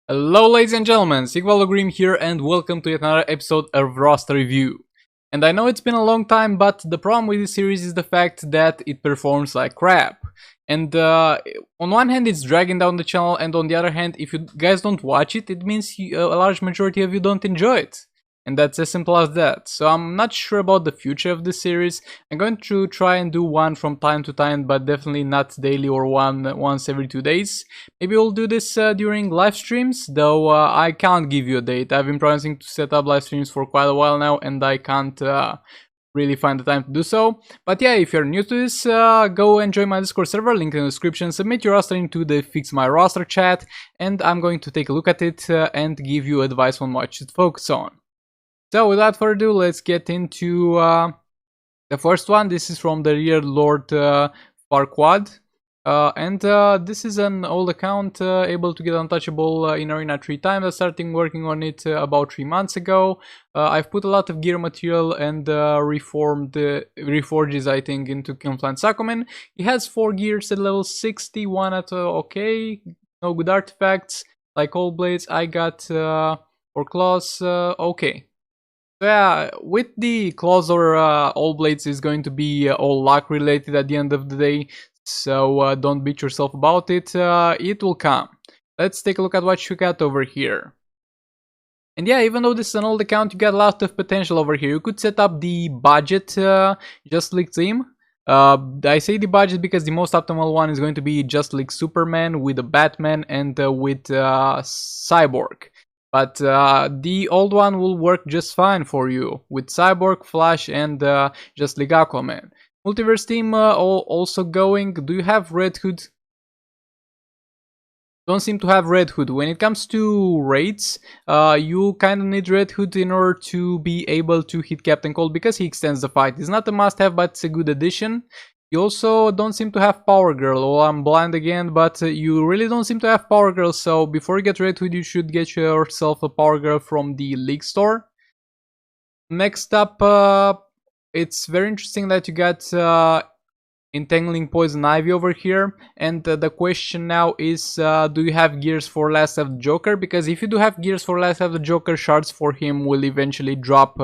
Hello ladies and gentlemen, Sigvalogrim here and welcome to yet another episode of Roster Review. And I know it's been a long time, but the problem with this series is the fact that it performs like crap. And on one hand it's dragging down the channel, and on the other hand, if you guys don't watch it, it means a large majority of you don't enjoy it. And that's as simple as that. So I'm not sure about the future of this series. I'm going to try and do one from time to time, but definitely not daily or once every 2 days. Maybe we'll do this during live streams, though I can't give you a date. I've been promising to set up live streams for quite a while now, and I can't really find the time to do so. But yeah, if you're new to this, go and join my Discord server, link in the description, submit your roster into the Fix My Roster chat, and I'm going to take a look at it and give you advice on what you should focus on. So without further ado, let's get into the first one. This is from the Rear Lord Farquaad. This is an old account, able to get untouchable in Arena 3 times. I started working on it about 3 months ago. I've put a lot of gear material and reforges, I think, into Kinflan Sakomen. He has 4 gears at level 60, 1 at okay, no good artifacts, like all blades. I got 4 claws, okay. So yeah, with the claws or all blades is going to be all luck related at the end of the day. So don't beat yourself about it, it will come. Let's take a look at what you got over here. And yeah, even though this is an old account, you got a lot of potential over here. You could set up the budget Just League team. I say the budget because the most optimal one is going to be Just League Superman with a Batman and with Cyborg. But the old one will work just fine for you with Cyborg, Flash, and Just League Aquaman. Multiverse team also going. Do you have Red Hood? Don't seem to have Red Hood. When it comes to raids, you kind of need Red Hood in order to be able to hit Captain Cold because he extends the fight. It's not a must-have, but it's a good addition. You also don't seem to have Power Girl. Oh, I'm blind again, but you really don't seem to have Power Girl, so before you get Red Hood, you should get yourself a Power Girl from the League store. Next up, it's very interesting that you got Entangling Poison Ivy over here, and the question now is, do you have gears for Last of the Joker? Because if you do have gears for Last of the Joker, shards for him will eventually drop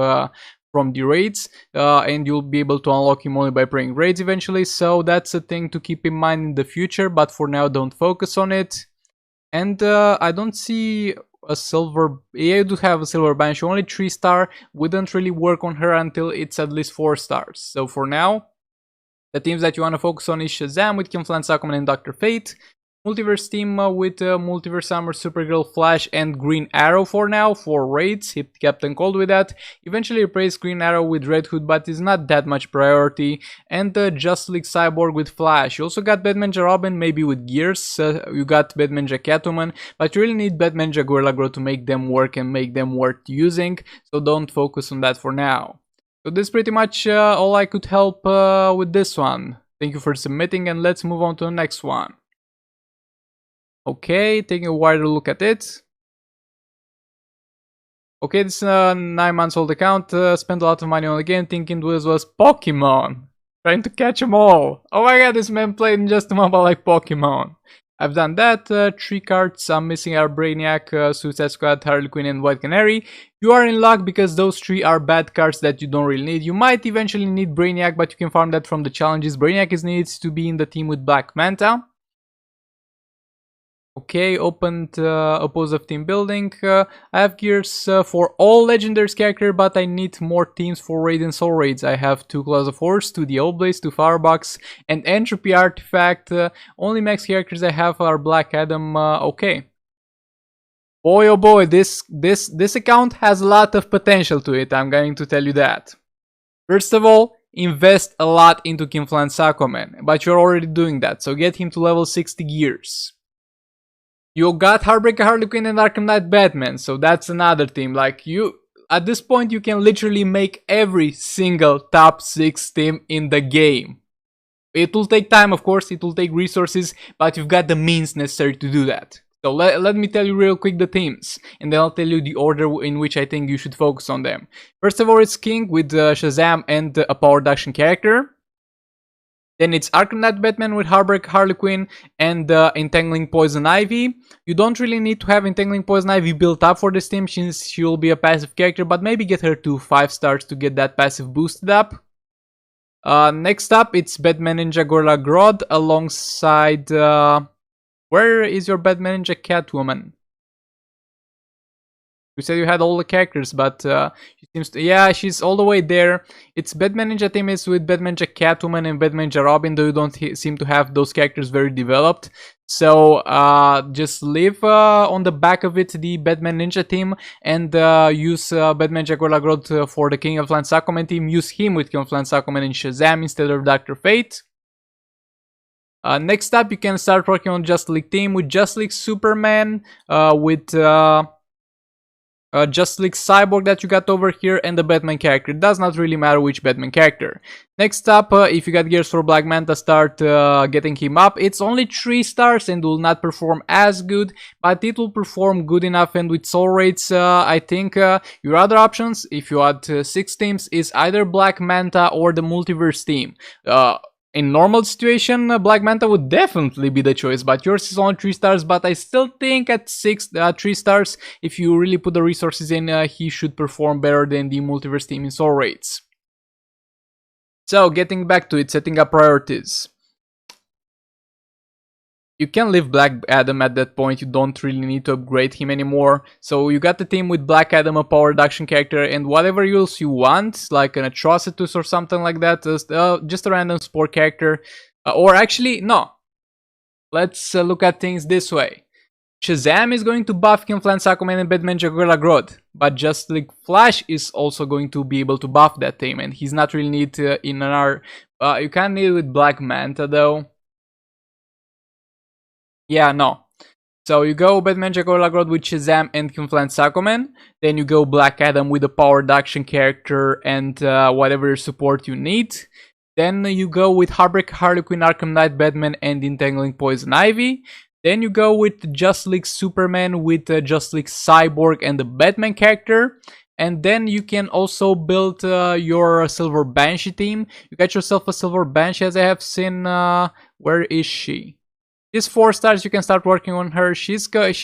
from the raids, and you'll be able to unlock him only by playing raids eventually. So that's a thing to keep in mind in the future, but for now don't focus on it. And I don't see a silver. Yeah, you do have a silver Banshee, only 3-star. Wouldn't really work on her until it's at least 4 stars. So for now, the teams that you want to focus on is Shazam with Kinflan Sakoman and Dr. Fate, Multiverse team with Multiverse Armor, Supergirl, Flash, and Green Arrow for now, for raids. Hit Captain Cold with that. Eventually replace Green Arrow with Red Hood, but it's not that much priority. And Just League Cyborg with Flash. You also got Batman Robin, maybe with gears. You got Batman Catwoman, but you really need Batman Gorilla Grodd to make them work and make them worth using. So don't focus on that for now. So this is pretty much all I could help with this one. Thank you for submitting, and let's move on to the next one. Okay, taking a wider look at it. Okay, this is a 9 months old account. Spent a lot of money on the game thinking this was Pokemon. Trying to catch them all. Oh my god, this man played in just a mobile like Pokemon. I've done that. 3 cards I'm missing are Brainiac, Suicide Squad, Harley Quinn, and White Canary. You are in luck because those 3 are bad cards that you don't really need. You might eventually need Brainiac, but you can farm that from the challenges. Brainiac is needed to be in the team with Black Manta. Okay, opened opposite team building. I have gears for all legendaries character, but I need more teams for raid and soul raids. I have 2 Claws of Horse, 2 The Old Blaze, 2 Firebox, and Entropy Artifact. Only max characters I have are Black Adam. Okay. Boy oh boy, this account has a lot of potential to it, I'm going to tell you that. First of all, invest a lot into Kinflan Sakoman, but you're already doing that, so get him to level 60 gears. You got Heartbreaker, Harley Quinn, and Arkham Knight Batman, so that's another team. Like, you, at this point, you can literally make every single top 6 team in the game. It will take time, of course, it will take resources, but you've got the means necessary to do that. So let me tell you real quick the teams, and then I'll tell you the order in which I think you should focus on them. First of all, it's King with Shazam and a power reduction character. Then it's Arkham Knight Batman with Heartbreak Harley Quinn and Entangling Poison Ivy. You don't really need to have Entangling Poison Ivy built up for this team since she will be a passive character, but maybe get her to 5 stars to get that passive boosted up. Next up, it's Batman Ninja Gorilla Grodd alongside... where is your Batman Ninja Catwoman? You said you had all the characters, but she seems to... Yeah, she's all the way there. It's Batman Ninja team is with Batman Ninja Catwoman and Batman Ninja Robin, though you don't seem to have those characters very developed. So just leave on the back of it the Batman Ninja team and use Batman Ninja Gorilla Grodd for the King of Lands Aquaman team. Use him with King of Lands Aquaman and Shazam instead of Dr. Fate. Next up, you can start working on Justice League team with Justice League Superman, with Justice League Cyborg that you got over here, and the Batman character. It does not really matter which Batman character. Next up, if you got gears for Black Manta, start getting him up. It's only 3 stars and will not perform as good, but it will perform good enough. And with soul rates, I think your other options, if you add 6 teams, is either Black Manta or the Multiverse team. In normal situation, Black Manta would definitely be the choice, but yours is only 3 stars, but I still think at 3 stars, if you really put the resources in, he should perform better than the Multiverse team in soul rates. So, getting back to it, setting up priorities. You can leave Black Adam at that point, you don't really need to upgrade him anymore. So you got the team with Black Adam, a power reduction character, and whatever else you want, like an Atrocitus or something like that, just a random sport character. Or actually, no. Let's look at things this way. Shazam is going to buff King of Lands Aquaman and Batman Ninja Gorilla Grodd, but Justice League Flash is also going to be able to buff that team, and he's not really needed in an you can't need it with Black Manta though. Yeah, no. So you go Batman Ninja Gorilla Grodd with Shazam and King of Lands Aquaman. Then you go Black Adam with a power reduction character and whatever support you need. Then you go with Heartbreak Harley Quinn, Arkham Knight Batman and Entangling Poison Ivy. Then you go with Justice League Superman with Justice League Cyborg and the Batman character. And then you can also build your Silver Banshee team. You got yourself a Silver Banshee, as I have seen. Where is she? She's 4 stars, you can start working on her. She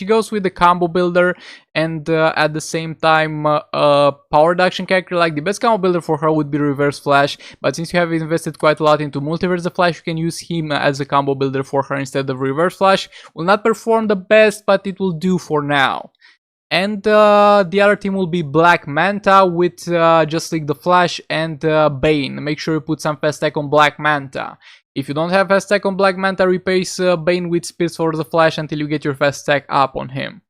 goes with the combo builder and at the same time a power reduction character. Like the best combo builder for her would be Reverse Flash, but since you have invested quite a lot into Multiverse the Flash, you can use him as a combo builder for her instead of Reverse Flash. Will not perform the best, but it will do for now. And the other team will be Black Manta with Justice League the Flash and Bane. Make sure you put some fast tech on Black Manta. If you don't have fast tech on Black Manta, replace Bane with Spears for the Flash until you get your fast tech up on him.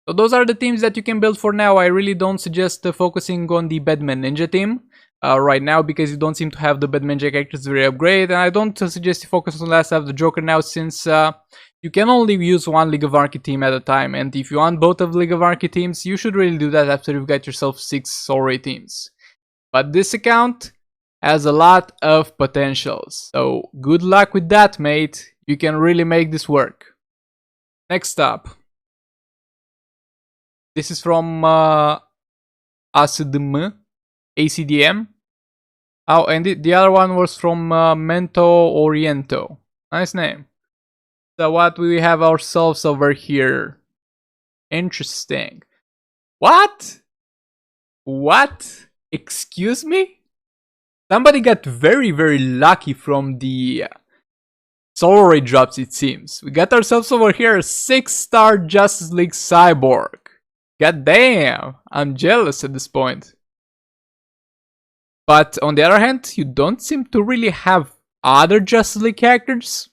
So those are the teams that you can build for now. I really don't suggest focusing on the Batman Ninja team right now, because you don't seem to have the Batman Ninja characters very upgraded. And I don't suggest you focus on Last of the Joker now, since you can only use one League of Anarchy team at a time. And if you want both of League of Anarchy teams, you should really do that after you've got yourself 6 Soul Ray teams. But this account has a lot of potentials. So good luck with that, mate. You can really make this work. Next up. This is from ACDM. Oh, and the other one was from Mento Oriento. Nice name. So what we have ourselves over here? Interesting. What? What? Excuse me? Somebody got very, very lucky from the Soul Ray drops, it seems. We got ourselves over here a 6-star Justice League Cyborg. God damn, I'm jealous at this point. But on the other hand, you don't seem to really have other Justice League characters.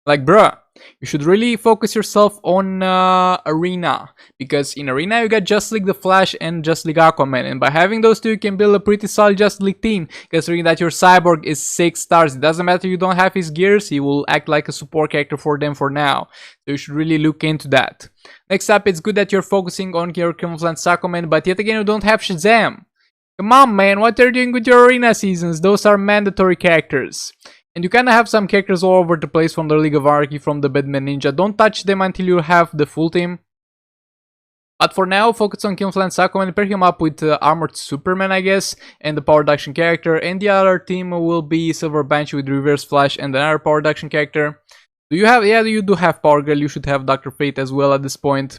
Like, bruh, you should really focus yourself on Arena, because in Arena you got Justice League the Flash and Justice League Aquaman, and by having those two you can build a pretty solid Justice League team, considering that your Cyborg is 6 stars. It doesn't matter you don't have his gears, he will act like a support character for them for now, so you should really look into that. Next up, it's good that you're focusing on your King of Lands Aquaman, but yet again you don't have Shazam. Come on, man, what are you doing with your Arena seasons? Those are mandatory characters. And you kind of have some characters all over the place from the League of Anarchy, from the Batman Ninja. Don't touch them until you have the full team. But for now, focus on Kim Flan Sakuma and pair him up with Armored Superman, I guess, and the Power Reduction character. And the other team will be Silver Banshee with Reverse Flash and another Power Reduction character. Do you have? Yeah, you do have Power Girl. You should have Dr. Fate as well at this point.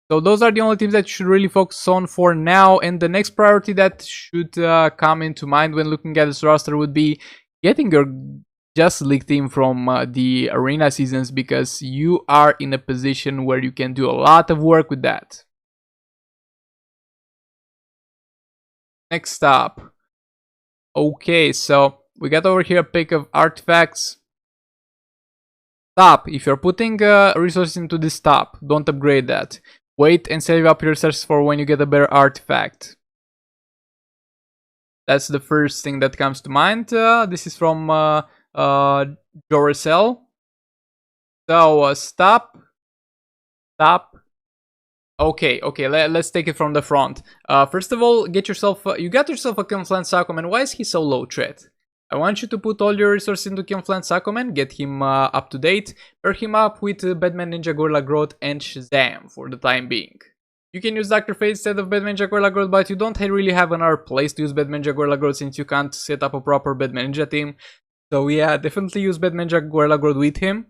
So those are the only teams that you should really focus on for now. And the next priority that should come into mind when looking at this roster would be getting your Justice League team from the arena seasons, because you are in a position where you can do a lot of work with that. Next up. Okay, so we got over here a pick of artifacts. Stop. If you're putting resources into this top, don't upgrade that. Wait and save up your resources for when you get a better artifact. That's the first thing that comes to mind. This is from Joricel. So stop. Okay, let's take it from the front. First of all, get yourself you got yourself a Kim Flan Sakuma. Why is he so low threat? I want you to put all your resources into Kim Flan Sakuma, get him up to date, pair him up with Batman Ninja Gorilla Grodd and Shazam for the time being. You can use Dr. Fate instead of Batman Ninja Gorilla Grodd, but you don't really have another place to use Batman Ninja Gorilla Grodd since you can't set up a proper Batman Ninja team. So yeah, definitely use Batman Ninja Gorilla Grodd with him.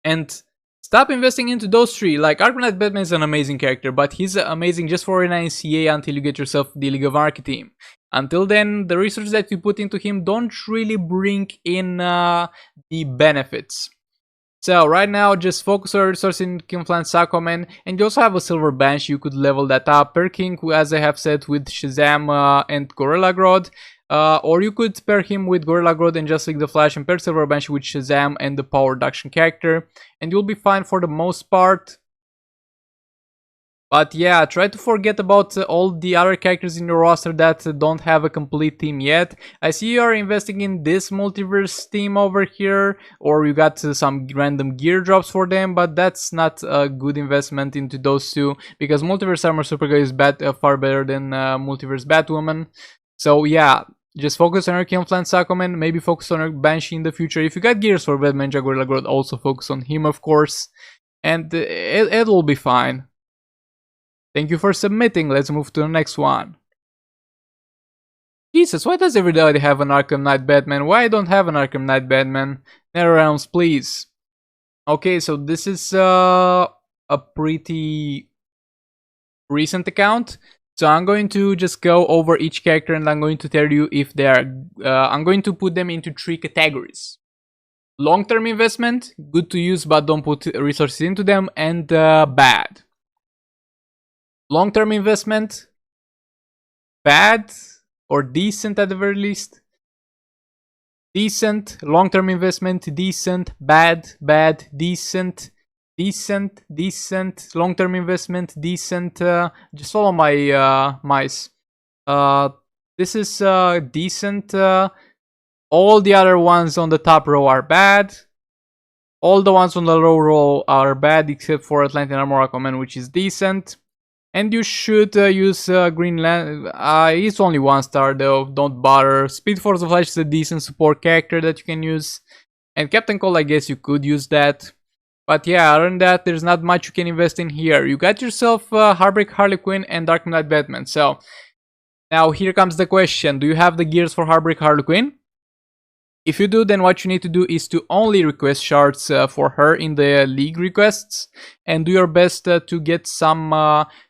And stop investing into those three. Like, Arkham Knight Batman is an amazing character, but he's amazing just for an NCA until you get yourself the League of Anarchy team. Until then, the resources that you put into him don't really bring in the benefits. So right now, just focus your resources in Kim Flan Sakuma, and you also have a Silver Banshee. You could level that up, pair King, as I have said, with Shazam and Gorilla Grodd. Or you could pair him with Gorilla Grodd and Justice League the Flash, and pair Silver Banshee with Shazam and the Power Reduction character, and you'll be fine for the most part. But yeah, try to forget about all the other characters in your roster that don't have a complete team yet. I see you are investing in this multiverse team over here, or you got some random gear drops for them, but that's not a good investment into those two, because Multiverse Armor Supergirl is far better than Multiverse Batwoman. So yeah, just focus on your Kim Flan Sakuma, maybe focus on your Banshee in the future. If you got gears for Batman Ninja Gorilla Grodd, also focus on him, of course, and it will be fine. Thank you for submitting. Let's move to the next one. Jesus, why does everybody have an Arkham Knight Batman? Why I don't have an Arkham Knight Batman? NetherRealms, please. Okay, so this is a pretty recent account. So I'm going to just go over each character and I'm going to tell you if they are... I'm going to put them into 3 categories. Long-term investment, good to use but don't put resources into them, and bad. Long-term investment, bad or decent at the very least. Decent, long-term investment, decent, bad, decent, long-term investment, decent. Just follow my mice. This is decent. All the other ones on the top row are bad. All the ones on the low row are bad except for Atlantean Armor Aquaman, which is decent. And you should use Green Lantern. It's only 1 star though, don't bother. Speed Force of Flash is a decent support character that you can use. And Captain Cold, I guess you could use that. But yeah, other than that, there's not much you can invest in here. You got yourself Heartbreak Harley Quinn and Arkham Knight Batman. So, now here comes the question. Do you have the gears for Heartbreak Harley Quinn? If you do, then what you need to do is to only request shards for her in the league requests, and do your best to get some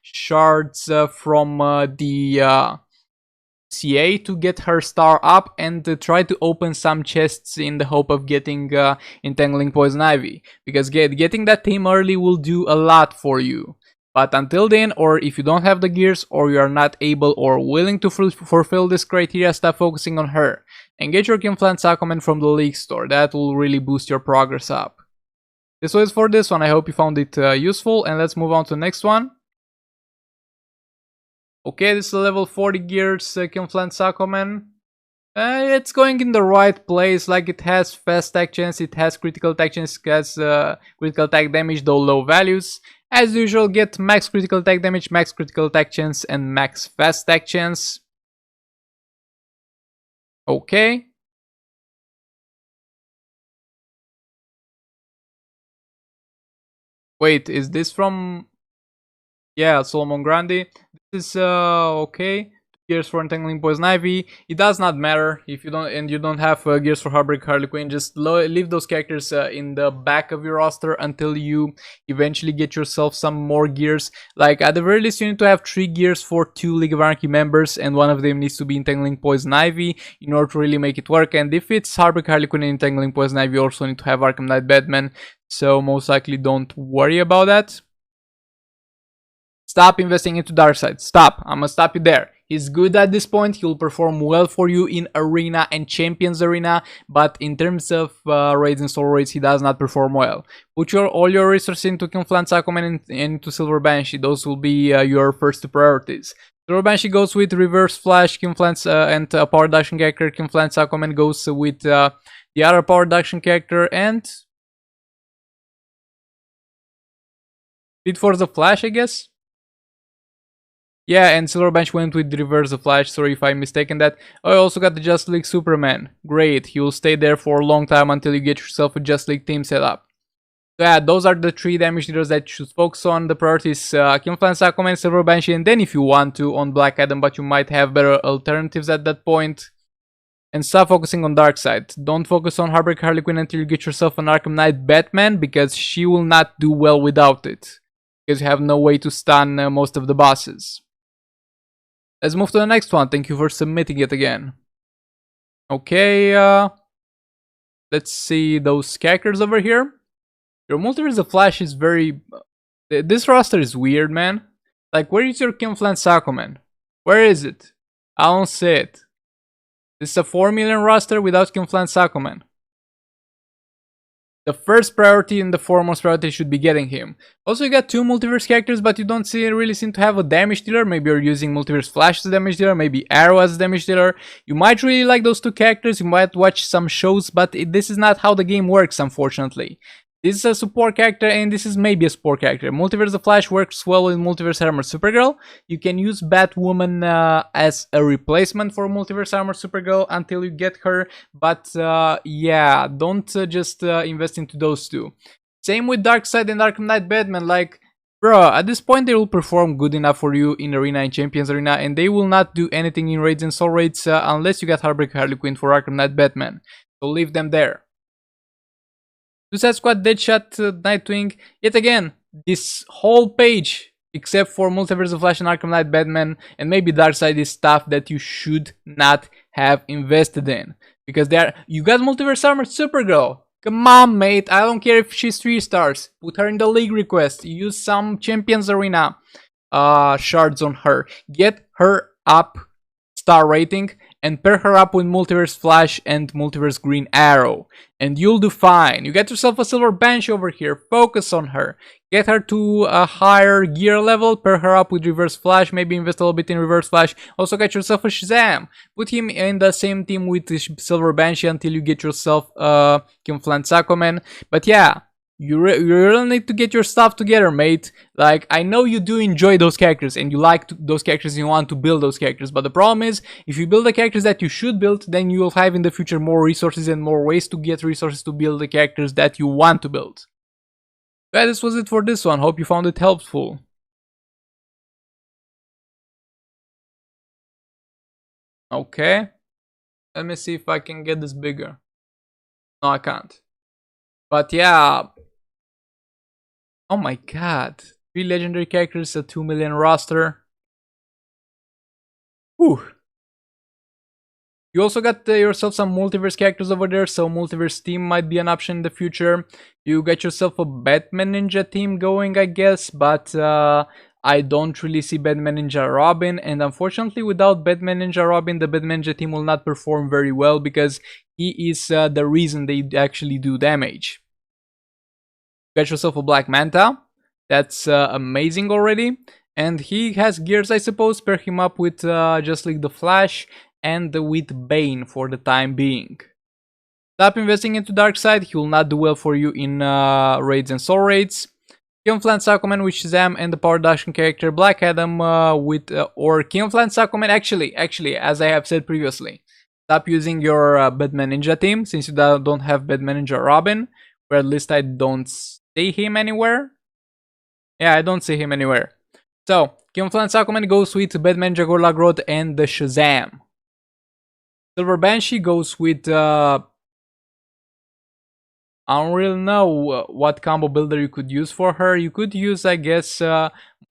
shards from the CA to get her star up, and try to open some chests in the hope of getting Entangling Poison Ivy, because getting that team early will do a lot for you. But until then, or if you don't have the gears, or you are not able or willing to fulfill this criteria, stop focusing on her. And get your Kim Flan Sakuma from the League store. That will really boost your progress up. This was for this one. I hope you found it useful. And let's move on to the next one. Okay, this is a level 40 gears Kim Flan Sakuma. It's going in the right place. Like, it has fast attack chance, it has critical attack chance, it has critical attack damage, though low values. As usual, get max critical attack damage, max critical attack chance, and max fast attack chance. Okay. Wait, is this from... Yeah, Solomon Grande. This is okay. Gears for Entangling Poison Ivy. It does not matter if you don't have gears for Heartbreak Harley Quinn. Just leave those characters in the back of your roster until you eventually get yourself some more gears. Like at the very least, you need to have 3 gears for 2 League of Anarchy members, and one of them needs to be Entangling Poison Ivy in order to really make it work. And if it's Heartbreak Harley Quinn and Entangling Poison Ivy, you also need to have Arkham Knight Batman. So most likely, don't worry about that. Stop investing into Darkseid. Stop. I'm gonna stop you there. He's good at this point. He'll perform well for you in Arena and Champions Arena, but in terms of raids and soul raids, he does not perform well. Put all your resources into Kinflance Aquaman and into Silver Banshee. Those will be your first 2 priorities. Silver Banshee goes with Reverse Flash, Kinflance, and Power Reduction character. Kinflance Aquaman goes with the other Power Reduction character, and Speed Force the Flash, I guess. Yeah, and Silver Banshee went with Reverse the Flash, sorry if I'm mistaken that. Oh, I also got the Just League Superman. Great, he will stay there for a long time until you get yourself a Just League team set up. So yeah, those are the 3 damage dealers that you should focus on. The priorities, Kinflance Aquaman, Silver Banshee, and then if you want to on Black Adam, but you might have better alternatives at that point. And stop focusing on Darkseid. Don't focus on Heartbreak Harley Quinn until you get yourself an Arkham Knight Batman, because she will not do well without it. Because you have no way to stun most of the bosses. Let's move to the next one. Thank you for submitting it again. Okay, let's see those characters over here. Your Multiverse of Flash is very... This roster is weird, man. Like, where is your Kinflance Aquaman? Where is it? I don't see it. This is a 4 million roster without Kinflance Aquaman. The first priority and the foremost priority should be getting him. Also, you got 2 multiverse characters, but you don't really seem to have a damage dealer. Maybe you're using Multiverse Flash as a damage dealer, maybe Arrow as a damage dealer. You might really like those 2 characters, you might watch some shows, but this is not how the game works, unfortunately. This is a support character, and this is maybe a support character. Multiverse the Flash works well with Multiverse Armor Supergirl. You can use Batwoman as a replacement for Multiverse Armor Supergirl until you get her. But yeah, don't just invest into those 2. Same with Darkseid and Arkham Knight Batman. Like, bro, at this point they will perform good enough for you in Arena and Champions Arena, and they will not do anything in raids and soul raids unless you get Heartbreak Harley Quinn for Arkham Knight Batman. So leave them there. Suicide Squad, Deadshot, Nightwing. Yet again, this whole page, except for Multiverse of Flash and Arkham Knight Batman, and maybe Darkseid, is stuff that you should not have invested in. Because you got Multiverse Armor Supergirl. Come on, mate. I don't care if she's 3 stars. Put her in the league request. Use some Champions Arena shards on her. Get her up star rating and pair her up with Multiverse Flash and Multiverse Green Arrow, and you'll do fine. You get yourself a Silver Banshee over here, focus on her, get her to a higher gear level, pair her up with Reverse Flash, maybe invest a little bit in Reverse Flash. Also get yourself a Shazam, put him in the same team with the Silver Banshee until you get yourself a Kinflance Aquaman. But yeah, you really need to get your stuff together, mate. Like, I know you do enjoy those characters and you like those characters and you want to build those characters, but the problem is, if you build the characters that you should build, then you will have in the future more resources and more ways to get resources to build the characters that you want to build. Yeah, this was it for this one. Hope you found it helpful. Okay. Let me see if I can get this bigger. No, I can't. But yeah. Oh my god. 3 legendary characters, a 2 million roster. Whew. You also got yourself some multiverse characters over there, so multiverse team might be an option in the future. You get yourself a Batman Ninja team going, I guess, but I don't really see Batman Ninja Robin, and unfortunately without Batman Ninja Robin, the Batman Ninja team will not perform very well because he is the reason they actually do damage. Get yourself a Black Manta. That's amazing already. And he has gears, I suppose. Pair him up with Just Like the Flash and with Bane for the time being. Stop investing into Darkseid. He will not do well for you in raids and soul raids. Kinflance Aquaman with Shazam and the Power Reduction character Black Adam or Kinflance Aquaman. Actually, as I have said previously, stop using your Batman Ninja team since you don't have Batman Ninja Robin, or at least I don't see him anywhere. Yeah, I don't see him anywhere. So, Kim Flan Sakuman goes with Batman Jaguar Lagrod and the Shazam. Silver Banshee goes with I don't really know what combo builder you could use for her. You could use, I guess,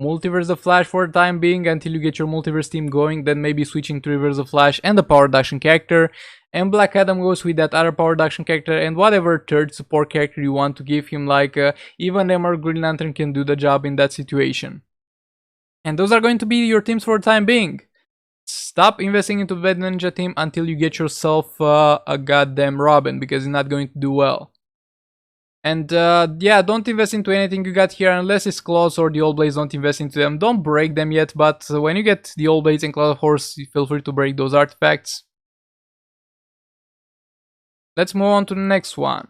Multiverse of Flash for the time being until you get your Multiverse team going. Then maybe switching to Reverse of Flash and the Power Reduction character. And Black Adam goes with that other Power Reduction character and whatever third support character you want to give him. Like even Emerald Green Lantern can do the job in that situation. And those are going to be your teams for the time being. Stop investing into Bad Ninja team until you get yourself a goddamn Robin, because it's not going to do well. And yeah, don't invest into anything you got here unless it's Claws or the Old Blades. Don't invest into them. Don't break them yet, but when you get the Old Blades and Claw of Horse, feel free to break those artifacts. Let's move on to the next one.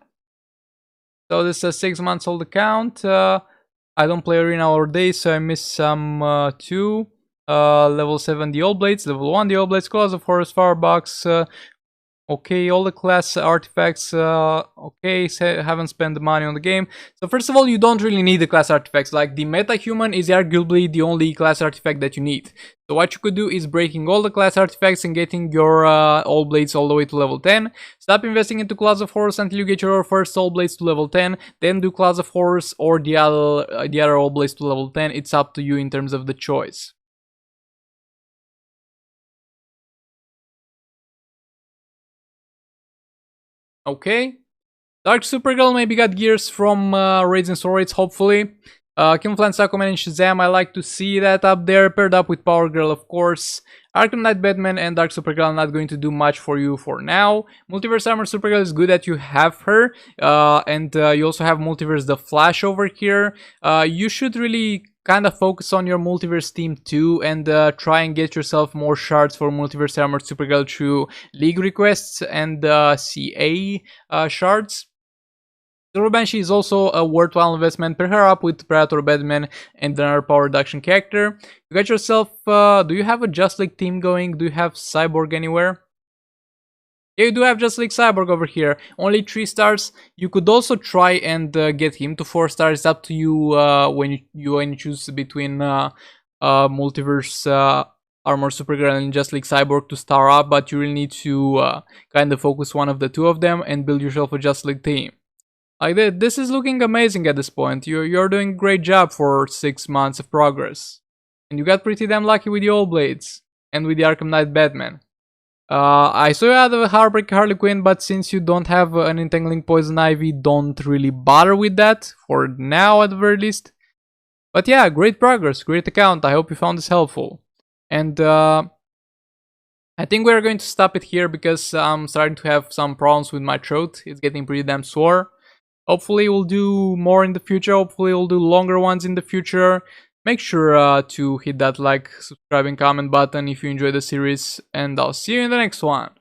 So this is a 6 months old account. I don't play Arena all day, so I missed some too. Level 7 the Old Blades, level 1 the Old Blades, Claws of Horus, Firebox. Okay, all the class artifacts, okay, so haven't spent the money on the game. So first of all, you don't really need the class artifacts. Like, the Metahuman is arguably the only class artifact that you need. So what you could do is breaking all the class artifacts and getting your Old Blades all the way to level 10. Stop investing into Claws of Horus until you get your first Old Blades to level 10. Then do Claws of Horus or the other Old Blades to level 10. It's up to you in terms of the choice. Okay. Dark Supergirl maybe got gears from Raids and Sword Raids, hopefully. Kim Flan, Aquaman, and Shazam, I like to see that up there, paired up with Power Girl, of course. Arkham Knight Batman and Dark Supergirl are not going to do much for you for now. Multiverse Armor Supergirl is good that you have her, and you also have Multiverse The Flash over here. You should really kind of focus on your Multiverse team too, and try and get yourself more shards for Multiverse Armor Supergirl through League requests and CA shards. Silver Banshee is also a worthwhile investment. Pair her up with Predator Batman and another Power Reduction character. You got yourself, do you have a Just League team going? Do you have Cyborg anywhere? Yeah, you do have Just League Cyborg over here. Only 3 stars. You could also try and get him to 4 stars. It's up to you when you choose between Multiverse Armor Supergirl and Just League Cyborg to star up. But you really need to kind of focus one of the two of them and build yourself a Just League team. Like this is looking amazing at this point. You're doing a great job for 6 months of progress. And you got pretty damn lucky with the Old Blades and with the Arkham Knight Batman. I saw you had a Heartbreak Harley Quinn, but since you don't have an Entangling Poison Ivy, don't really bother with that, for now at the very least. But yeah, great progress, great account. I hope you found this helpful. And I think we're going to stop it here because I'm starting to have some problems with my throat. It's getting pretty damn sore. Hopefully we'll do more in the future. Hopefully we'll do longer ones in the future. Make sure to hit that like, subscribe, and comment button if you enjoyed the series. And I'll see you in the next one.